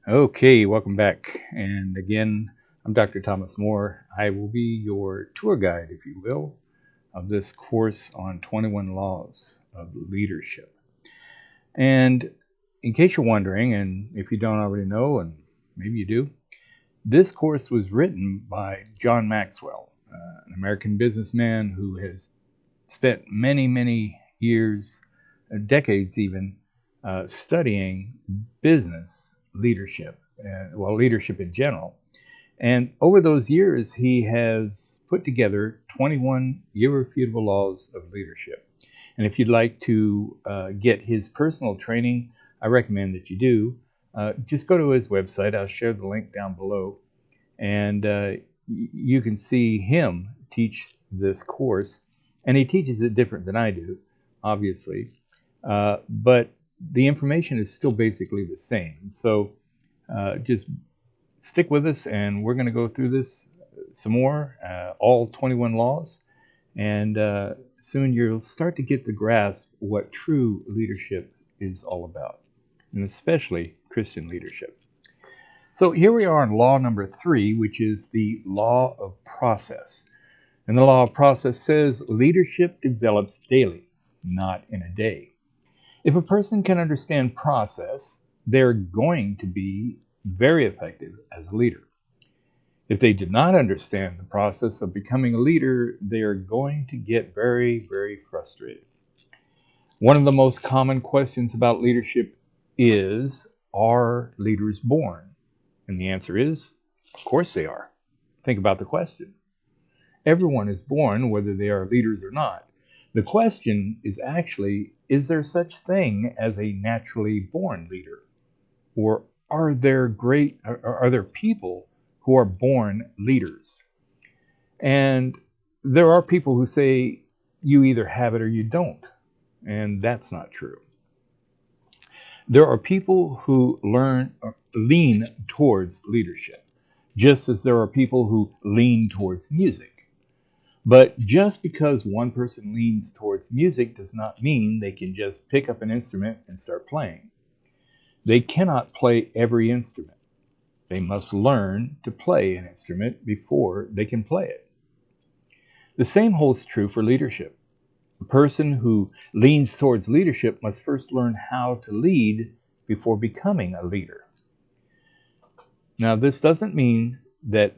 Okay, welcome back. And again, I'm Dr. Thomas Moore. I will be your tour guide, if you will, of this course on 21 Laws of Leadership. And in case you're wondering, and if you don't already know, and maybe you do, this course was written by John Maxwell, an American businessman who has spent many years, decades even, studying business leadership, leadership in general. And over those years, he has put together 21 irrefutable laws of leadership. And if you'd like to get his personal training, I recommend that you do. Just go to his website. I'll share the link down below. And you can see him teach this course. And he teaches it different than I do, obviously. But the information is still basically the same. So just stick with us, and we're going to go through this some more, all 21 laws. And soon you'll start to get the grasp what true leadership is all about, and especially Christian leadership. So here we are on law number 3, which is the law of process. And the law of process says leadership develops daily, not in a day. If a person can understand process, they're going to be very effective as a leader. If they do not understand the process of becoming a leader, they are going to get very frustrated. One of the most common questions about leadership is, are leaders born? And the answer is, of course they are. Think about the question. Everyone is born, whether they are leaders or not. The question is actually, is there such thing as a naturally born leader? Or are there people who are born leaders? And there are people who say you either have it or you don't. And that's not true. There are people who lean towards leadership, just as there are people who lean towards music. But just because one person leans towards music does not mean they can just pick up an instrument and start playing. They cannot play every instrument. They must learn to play an instrument before they can play it. The same holds true for leadership. The person who leans towards leadership must first learn how to lead before becoming a leader. Now, this doesn't mean that,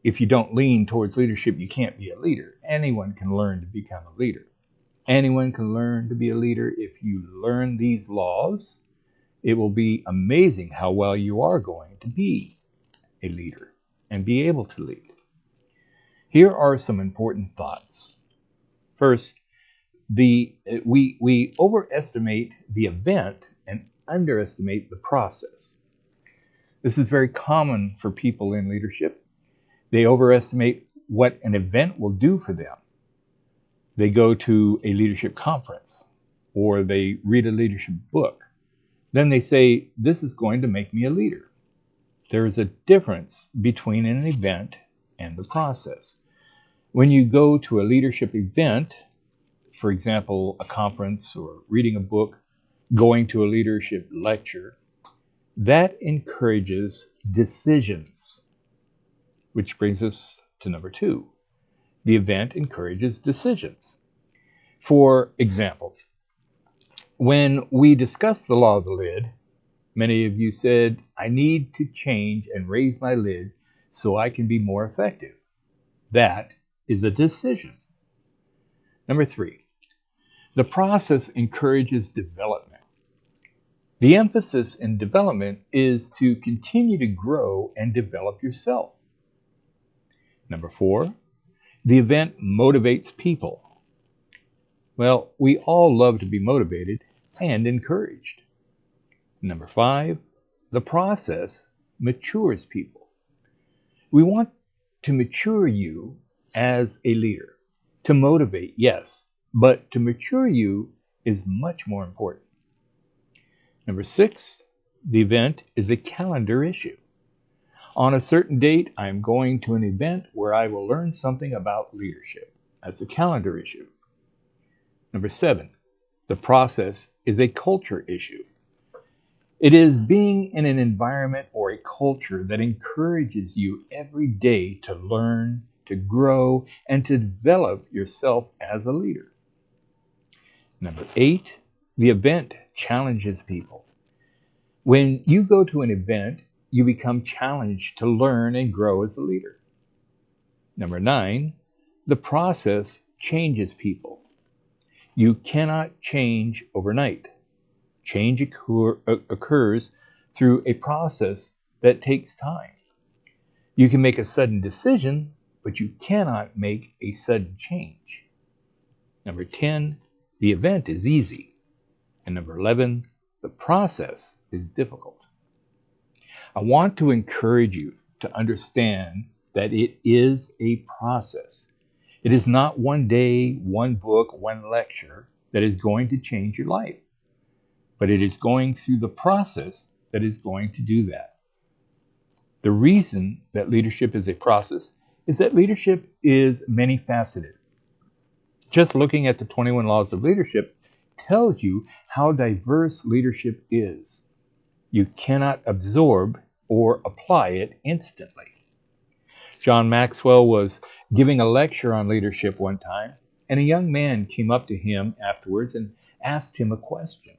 if you don't lean towards leadership, you can't be a leader. Anyone can learn to become a leader. Anyone can learn to be a leader if you learn these laws. It will be amazing how well you are going to be a leader and be able to lead. Here are some important thoughts. First, we overestimate the event and underestimate the process. This is very common for people in leadership. They overestimate what an event will do for them. They go to a leadership conference or they read a leadership book. Then they say, this is going to make me a leader. There is a difference between an event and the process. When you go to a leadership event, for example, a conference or reading a book, going to a leadership lecture, that encourages decisions, which brings us to number 2. The event encourages decisions. For example, when we discussed the law of the lid, many of you said, I need to change and raise my lid so I can be more effective. That is a decision. Number 3, the process encourages development. The emphasis in development is to continue to grow and develop yourself. Number 4, the event motivates people. Well, we all love to be motivated and encouraged. Number 5, the process matures people. We want to mature you as a leader. To motivate, yes, but to mature you is much more important. Number 6, the event is a calendar issue. On a certain date, I am going to an event where I will learn something about leadership. That's a calendar issue. Number 7, the process is a culture issue. It is being in an environment or a culture that encourages you every day to learn, to grow, and to develop yourself as a leader. Number 8, the event challenges people. When you go to an event, you become challenged to learn and grow as a leader. Number 9, the process changes people. You cannot change overnight. Change occurs through a process that takes time. You can make a sudden decision, but you cannot make a sudden change. Number 10, the event is easy. And number 11, the process is difficult. I want to encourage you to understand that it is a process. It is not one day, one book, one lecture that is going to change your life, but it is going through the process that is going to do that. The reason that leadership is a process is that leadership is many faceted. Just looking at the 21 laws of leadership tells you how diverse leadership is. You cannot absorb or apply it instantly. John Maxwell was giving a lecture on leadership one time, and a young man came up to him afterwards and asked him a question.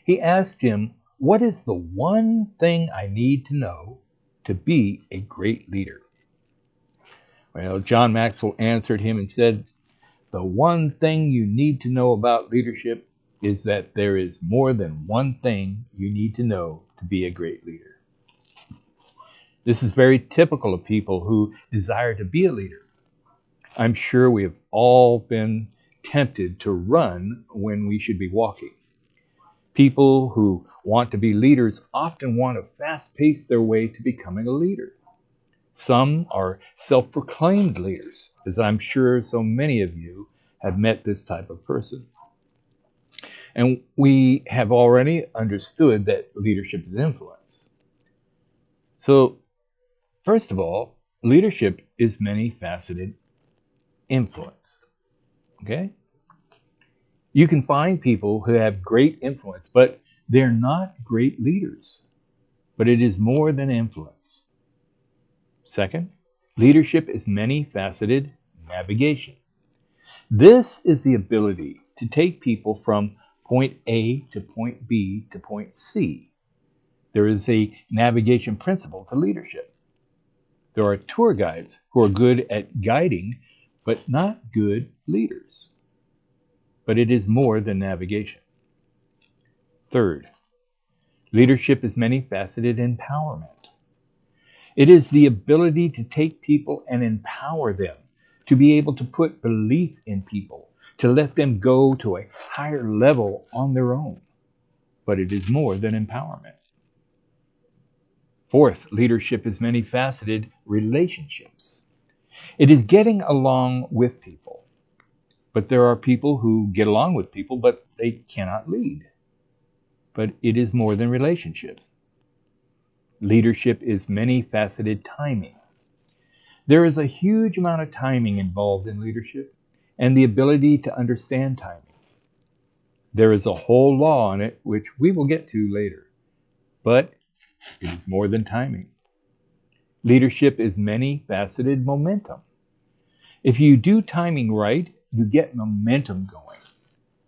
He asked him, "What is the one thing I need to know to be a great leader?" Well, John Maxwell answered him and said, "The one thing you need to know about leadership is that there is more than one thing you need to know to be a great leader." This is very typical of people who desire to be a leader. I'm sure we have all been tempted to run when we should be walking. People who want to be leaders often want to fast-pace their way to becoming a leader. Some are self-proclaimed leaders, as I'm sure so many of you have met this type of person. And we have already understood that leadership is influence. So, first of all, leadership is many-faceted influence. Okay? You can find people who have great influence, but they're not great leaders. But it is more than influence. Second, leadership is many-faceted navigation. This is the ability to take people from point A to point B to point C. There is a navigation principle to leadership. There are tour guides who are good at guiding, but not good leaders. But it is more than navigation. Third, leadership is many-faceted empowerment. It is the ability to take people and empower them, to be able to put belief in people, to let them go to a higher level on their own. But it is more than empowerment. Fourth, leadership is many-faceted relationships. It is getting along with people. But there are people who get along with people, but they cannot lead. But it is more than relationships. Leadership is many-faceted timing. There is a huge amount of timing involved in leadership and the ability to understand timing. There is a whole law on it, which we will get to later. But it is more than timing. Leadership is many-faceted momentum. If you do timing right, you get momentum going,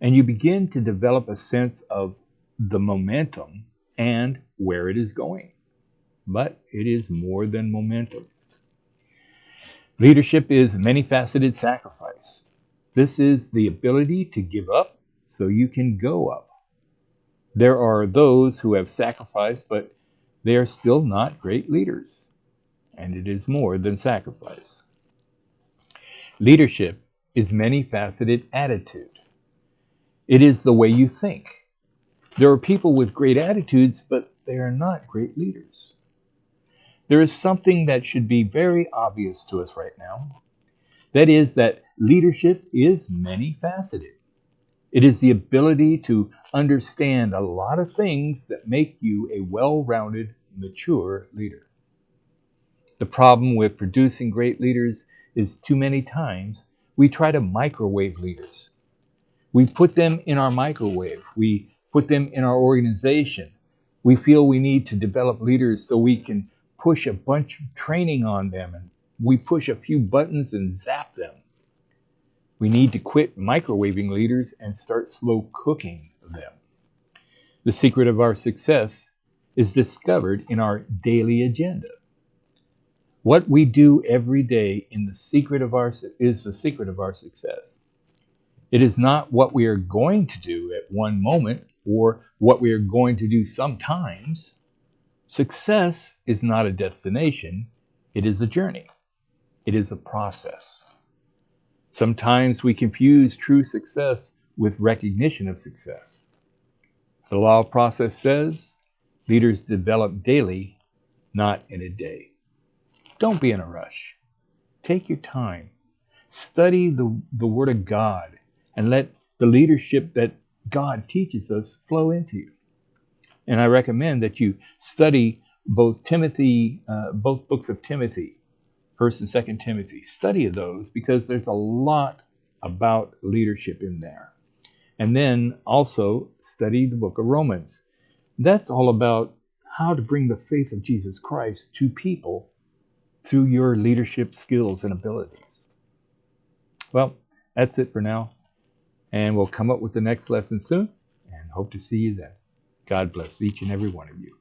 and you begin to develop a sense of the momentum and where it is going. But it is more than momentum. Leadership is many-faceted sacrifice. This is the ability to give up so you can go up. There are those who have sacrificed, but they are still not great leaders. And it is more than sacrifice. Leadership is many-faceted attitude. It is the way you think. There are people with great attitudes, but they are not great leaders. There is something that should be very obvious to us right now. That is that leadership is many-faceted. It is the ability to understand a lot of things that make you a well-rounded, mature leader. The problem with producing great leaders is too many times we try to microwave leaders. We put them in our microwave. We put them in our organization. We feel we need to develop leaders so we can push a bunch of training on them, and we push a few buttons and zap them. We need to quit microwaving leaders and start slow cooking them. The secret of our success is discovered in our daily agenda. What we do every day is the secret of our success. It is not what we are going to do at one moment or what we are going to do sometimes. Success is not a destination, it is a journey. It is a process. Sometimes we confuse true success with recognition of success. The law of process says leaders develop daily, not in a day. Don't be in a rush. Take your time. Study the Word of God and let the leadership that God teaches us flow into you. And I recommend that you study both books of Timothy, 1st and 2nd Timothy. Study those because there's a lot about leadership in there. And then also study the book of Romans. That's all about how to bring the faith of Jesus Christ to people through your leadership skills and abilities. Well, that's it for now. And we'll come up with the next lesson soon and hope to see you then. God bless each and every one of you.